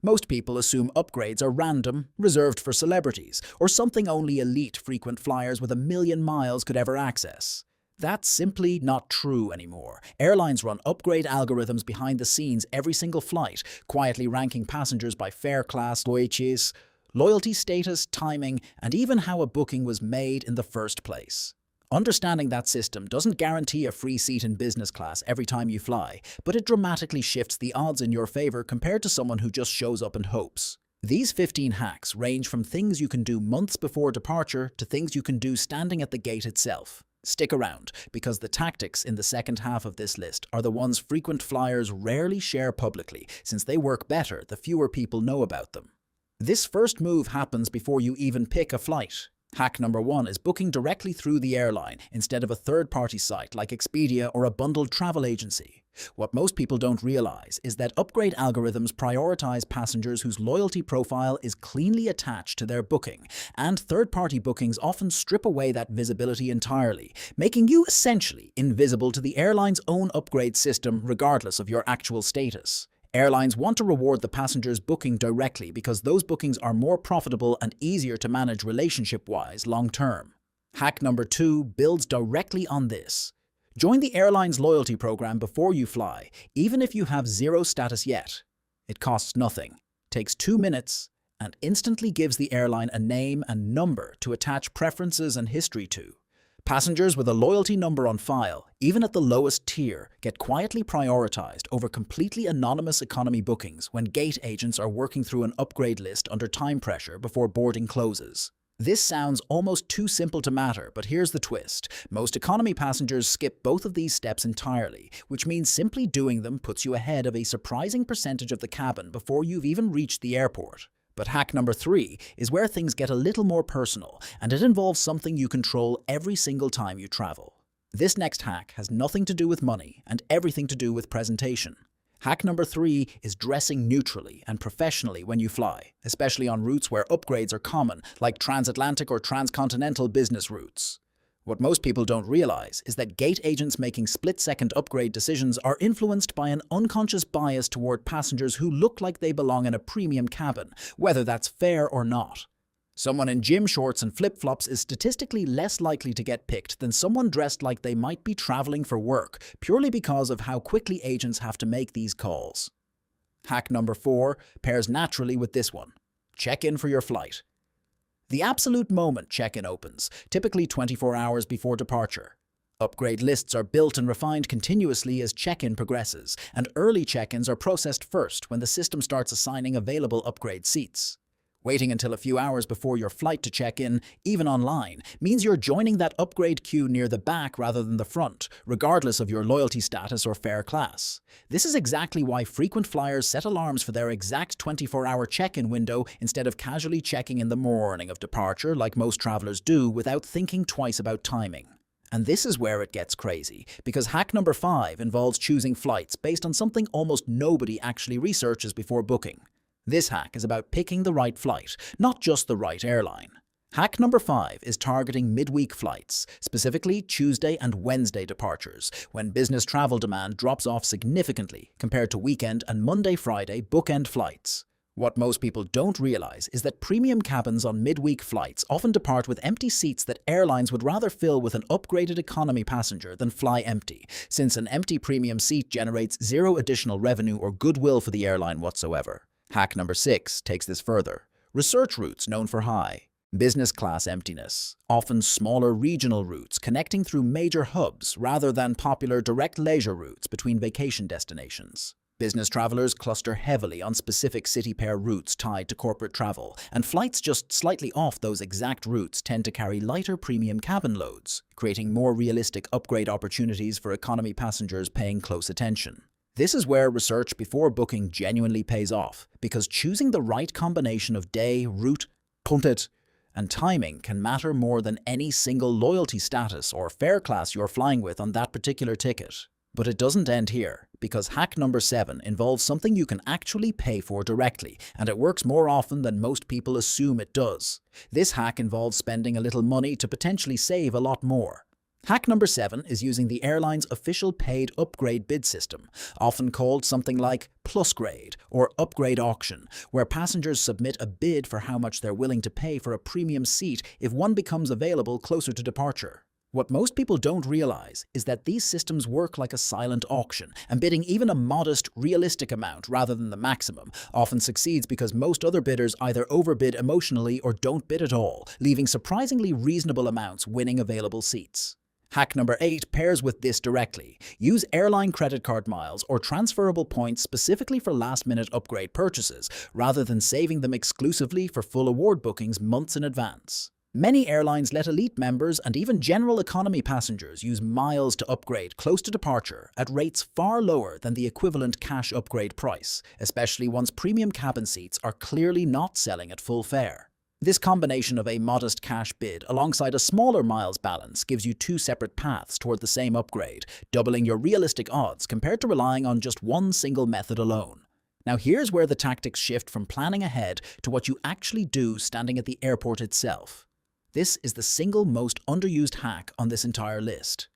Most people assume upgrades are random, reserved for celebrities, or something only elite frequent flyers with 1 million miles could ever access. That's simply not true anymore. Airlines run upgrade algorithms behind the scenes every single flight, quietly ranking passengers by fare class, loyalty status, timing, and even how a booking was made in the first place. Understanding that system doesn't guarantee a free seat in business class every time you fly, but it dramatically shifts the odds in your favor compared to someone who just shows up and hopes. These 15 hacks range from things you can do months before departure to things you can do standing at the gate itself. Stick around, because the tactics in the second half of this list are the ones frequent flyers rarely share publicly, since they work better the fewer people know about them. This first move happens before you even pick a flight. Hack number 1 is booking directly through the airline instead of a third-party site like Expedia or a bundled travel agency. What most people don't realize is that upgrade algorithms prioritize passengers whose loyalty profile is cleanly attached to their booking, and third-party bookings often strip away that visibility entirely, making you essentially invisible to the airline's own upgrade system regardless of your actual status. Airlines want to reward the passengers booking directly because those bookings are more profitable and easier to manage relationship-wise long-term. Hack number 2 builds directly on this. Join the airline's loyalty program before you fly, even if you have zero status yet. It costs nothing, takes 2 minutes, and instantly gives the airline a name and number to attach preferences and history to. Passengers with a loyalty number on file, even at the lowest tier, get quietly prioritized over completely anonymous economy bookings when gate agents are working through an upgrade list under time pressure before boarding closes. This sounds almost too simple to matter, but here's the twist. Most economy passengers skip both of these steps entirely, which means simply doing them puts you ahead of a surprising percentage of the cabin before you've even reached the airport. But hack number 3 is where things get a little more personal, and it involves something you control every single time you travel. This next hack has nothing to do with money and everything to do with presentation. Hack number 3 is dressing neutrally and professionally when you fly, especially on routes where upgrades are common, like transatlantic or transcontinental business routes. What most people don't realize is that gate agents making split-second upgrade decisions are influenced by an unconscious bias toward passengers who look like they belong in a premium cabin, whether that's fair or not. Someone in gym shorts and flip-flops is statistically less likely to get picked than someone dressed like they might be traveling for work, purely because of how quickly agents have to make these calls. Hack number 4 pairs naturally with this one. Check in for your flight. The absolute moment check-in opens, typically 24 hours before departure. Upgrade lists are built and refined continuously as check-in progresses, and early check-ins are processed first when the system starts assigning available upgrade seats. Waiting until a few hours before your flight to check in, even online, means you're joining that upgrade queue near the back rather than the front, regardless of your loyalty status or fare class. This is exactly why frequent flyers set alarms for their exact 24-hour check-in window instead of casually checking in the morning of departure like most travelers do without thinking twice about timing. And this is where it gets crazy, because hack number 5 involves choosing flights based on something almost nobody actually researches before booking. This hack is about picking the right flight, not just the right airline. Hack number 5 is targeting midweek flights, specifically Tuesday and Wednesday departures, when business travel demand drops off significantly compared to weekend and Monday-Friday bookend flights. What most people don't realize is that premium cabins on midweek flights often depart with empty seats that airlines would rather fill with an upgraded economy passenger than fly empty, since an empty premium seat generates zero additional revenue or goodwill for the airline whatsoever. Hack number 6 takes this further. Research routes known for high business class emptiness, often smaller regional routes connecting through major hubs rather than popular direct leisure routes between vacation destinations. Business travelers cluster heavily on specific city pair routes tied to corporate travel, and flights just slightly off those exact routes tend to carry lighter premium cabin loads, creating more realistic upgrade opportunities for economy passengers paying close attention. This is where research before booking genuinely pays off, because choosing the right combination of day, route, content, and timing can matter more than any single loyalty status or fare class you're flying with on that particular ticket. But it doesn't end here, because hack number 7 involves something you can actually pay for directly, and it works more often than most people assume it does. This hack involves spending a little money to potentially save a lot more. Hack number 7 is using the airline's official paid upgrade bid system, often called something like Plus Grade or Upgrade Auction, where passengers submit a bid for how much they're willing to pay for a premium seat if one becomes available closer to departure. What most people don't realize is that these systems work like a silent auction, and bidding even a modest, realistic amount rather than the maximum often succeeds because most other bidders either overbid emotionally or don't bid at all, leaving surprisingly reasonable amounts winning available seats. Hack number 8 pairs with this directly. Use airline credit card miles or transferable points specifically for last-minute upgrade purchases, rather than saving them exclusively for full award bookings months in advance. Many airlines let elite members and even general economy passengers use miles to upgrade close to departure at rates far lower than the equivalent cash upgrade price, especially once premium cabin seats are clearly not selling at full fare. This combination of a modest cash bid alongside a smaller miles balance gives you two separate paths toward the same upgrade, doubling your realistic odds compared to relying on just one single method alone. Now here's where the tactics shift from planning ahead to what you actually do standing at the airport itself. This is the single most underused hack on this entire list.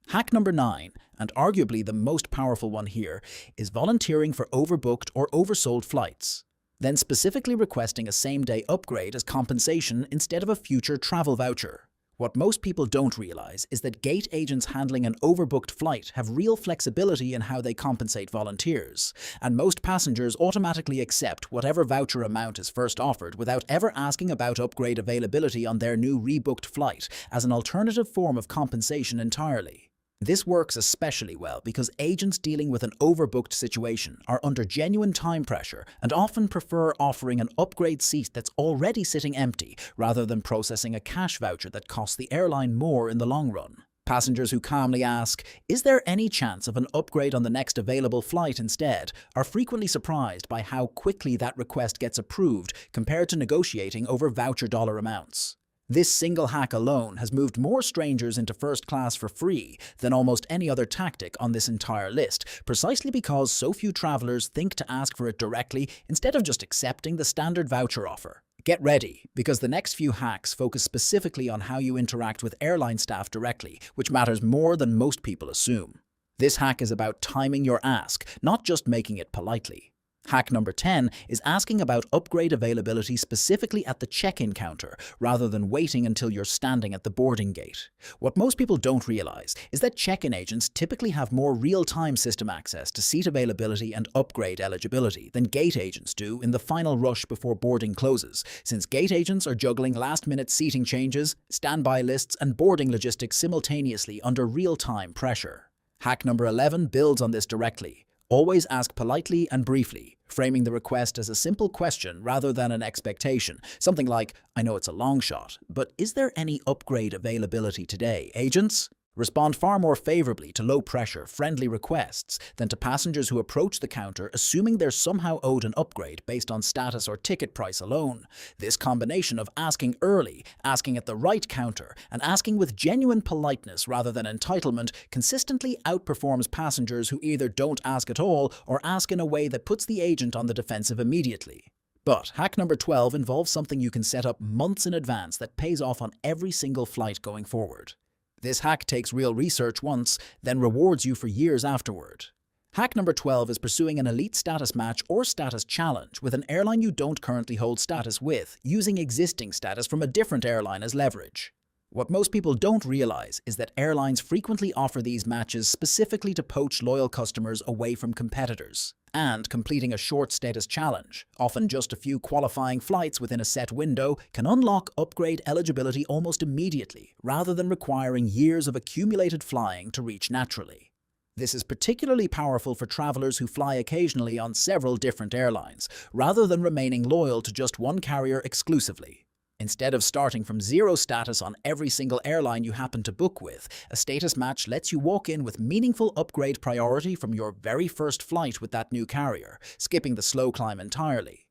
Hack number 9, and arguably the most powerful one here, is volunteering for overbooked or oversold flights, then specifically requesting a same-day upgrade as compensation instead of a future travel voucher. What most people don't realize is that gate agents handling an overbooked flight have real flexibility in how they compensate volunteers, and most passengers automatically accept whatever voucher amount is first offered without ever asking about upgrade availability on their new rebooked flight as an alternative form of compensation entirely. This works especially well because agents dealing with an overbooked situation are under genuine time pressure and often prefer offering an upgrade seat that's already sitting empty rather than processing a cash voucher that costs the airline more in the long run. Passengers who calmly ask, "Is there any chance of an upgrade on the next available flight instead?" are frequently surprised by how quickly that request gets approved compared to negotiating over voucher dollar amounts. This single hack alone has moved more strangers into first class for free than almost any other tactic on this entire list, precisely because so few travelers think to ask for it directly instead of just accepting the standard voucher offer. Get ready, because the next few hacks focus specifically on how you interact with airline staff directly, which matters more than most people assume. This hack is about timing your ask, not just making it politely. Hack number 10 is asking about upgrade availability specifically at the check-in counter, rather than waiting until you're standing at the boarding gate. What most people don't realize is that check-in agents typically have more real-time system access to seat availability and upgrade eligibility than gate agents do in the final rush before boarding closes, since gate agents are juggling last-minute seating changes, standby lists, and boarding logistics simultaneously under real-time pressure. Hack number 11 builds on this directly. Always ask politely and briefly, framing the request as a simple question rather than an expectation. Something like, "I know it's a long shot, but is there any upgrade availability today, agents?" Respond far more favorably to low-pressure, friendly requests than to passengers who approach the counter assuming they're somehow owed an upgrade based on status or ticket price alone. This combination of asking early, asking at the right counter, and asking with genuine politeness rather than entitlement consistently outperforms passengers who either don't ask at all or ask in a way that puts the agent on the defensive immediately. But hack number 12 involves something you can set up months in advance that pays off on every single flight going forward. This hack takes real research once, then rewards you for years afterward. Hack number 12 is pursuing an elite status match or status challenge with an airline you don't currently hold status with, using existing status from a different airline as leverage. What most people don't realize is that airlines frequently offer these matches specifically to poach loyal customers away from competitors. And completing a short status challenge, often just a few qualifying flights within a set window, can unlock upgrade eligibility almost immediately, rather than requiring years of accumulated flying to reach naturally. This is particularly powerful for travelers who fly occasionally on several different airlines, rather than remaining loyal to just one carrier exclusively. Instead of starting from zero status on every single airline you happen to book with, a status match lets you walk in with meaningful upgrade priority from your very first flight with that new carrier, skipping the slow climb entirely.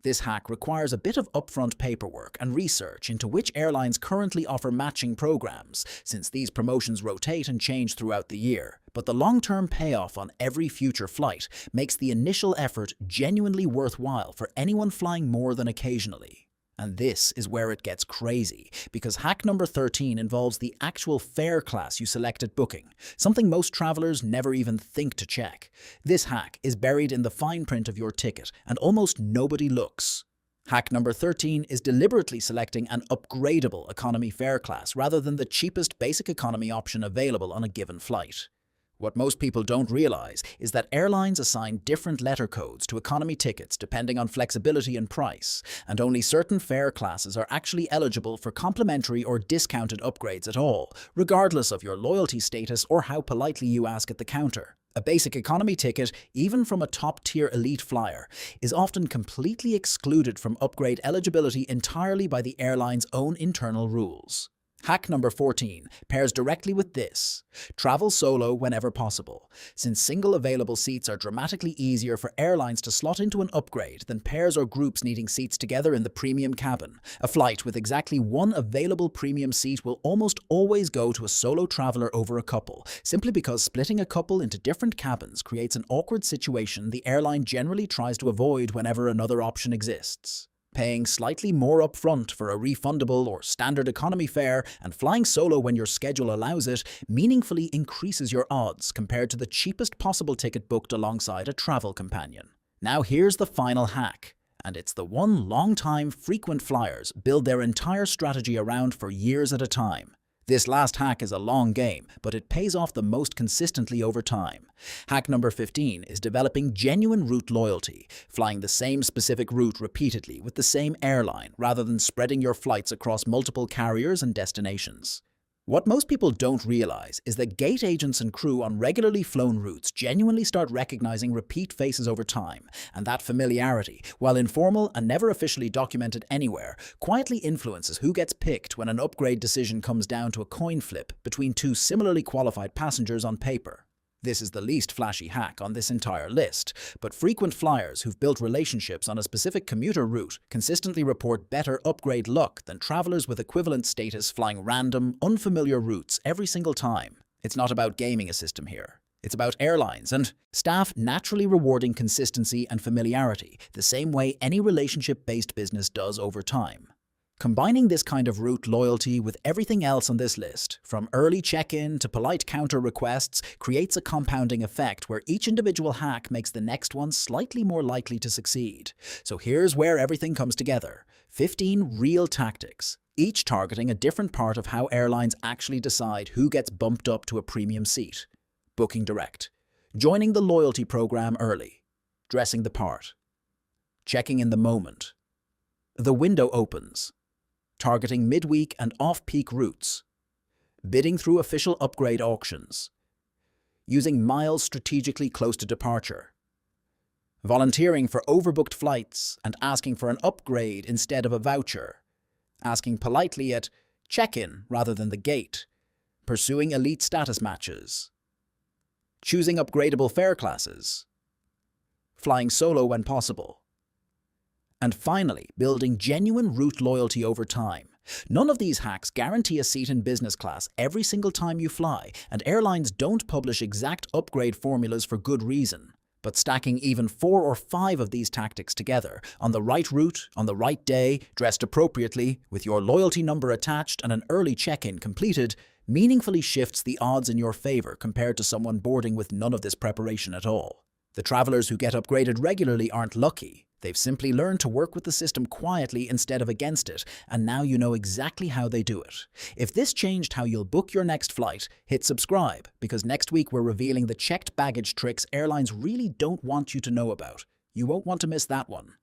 This hack requires a bit of upfront paperwork and research into which airlines currently offer matching programs, since these promotions rotate and change throughout the year. But the long-term payoff on every future flight makes the initial effort genuinely worthwhile for anyone flying more than occasionally. And this is where it gets crazy, because hack number 13 involves the actual fare class you select at booking, something most travelers never even think to check. This hack is buried in the fine print of your ticket, and almost nobody looks. Hack number 13 is deliberately selecting an upgradable economy fare class rather than the cheapest basic economy option available on a given flight. What most people don't realize is that airlines assign different letter codes to economy tickets depending on flexibility and price, and only certain fare classes are actually eligible for complimentary or discounted upgrades at all, regardless of your loyalty status or how politely you ask at the counter. A basic economy ticket, even from a top-tier elite flyer, is often completely excluded from upgrade eligibility entirely by the airline's own internal rules. Hack number 14 pairs directly with this. Travel solo whenever possible, since single available seats are dramatically easier for airlines to slot into an upgrade than pairs or groups needing seats together in the premium cabin. A flight with exactly one available premium seat will almost always go to a solo traveler over a couple, simply because splitting a couple into different cabins creates an awkward situation the airline generally tries to avoid whenever another option exists. Paying slightly more upfront for a refundable or standard economy fare and flying solo when your schedule allows it meaningfully increases your odds compared to the cheapest possible ticket booked alongside a travel companion. Now here's the final hack, and it's the one long-time frequent flyers build their entire strategy around for years at a time. This last hack is a long game, but it pays off the most consistently over time. Hack number 15 is developing genuine route loyalty, flying the same specific route repeatedly with the same airline rather than spreading your flights across multiple carriers and destinations. What most people don't realize is that gate agents and crew on regularly flown routes genuinely start recognizing repeat faces over time, and that familiarity, while informal and never officially documented anywhere, quietly influences who gets picked when an upgrade decision comes down to a coin flip between two similarly qualified passengers on paper. This is the least flashy hack on this entire list, but frequent flyers who've built relationships on a specific commuter route consistently report better upgrade luck than travelers with equivalent status flying random, unfamiliar routes every single time. It's not about gaming a system here. It's about airlines and staff naturally rewarding consistency and familiarity, the same way any relationship-based business does over time. Combining this kind of route loyalty with everything else on this list, from early check-in to polite counter requests, creates a compounding effect where each individual hack makes the next one slightly more likely to succeed. So here's where everything comes together. 15 real tactics, each targeting a different part of how airlines actually decide who gets bumped up to a premium seat. Booking direct. Joining the loyalty program early. Dressing the part. Checking in the moment. The window opens. Targeting midweek and off-peak routes, bidding through official upgrade auctions, using miles strategically close to departure, volunteering for overbooked flights and asking for an upgrade instead of a voucher, asking politely at check-in rather than the gate, pursuing elite status matches, choosing upgradable fare classes, flying solo when possible, and finally, building genuine route loyalty over time. None of these hacks guarantee a seat in business class every single time you fly, and airlines don't publish exact upgrade formulas for good reason. But stacking even 4 or 5 of these tactics together, on the right route, on the right day, dressed appropriately, with your loyalty number attached and an early check-in completed, meaningfully shifts the odds in your favor compared to someone boarding with none of this preparation at all. The travelers who get upgraded regularly aren't lucky. They've simply learned to work with the system quietly instead of against it, and now you know exactly how they do it. If this changed how you'll book your next flight, hit subscribe, because next week we're revealing the checked baggage tricks airlines really don't want you to know about. You won't want to miss that one.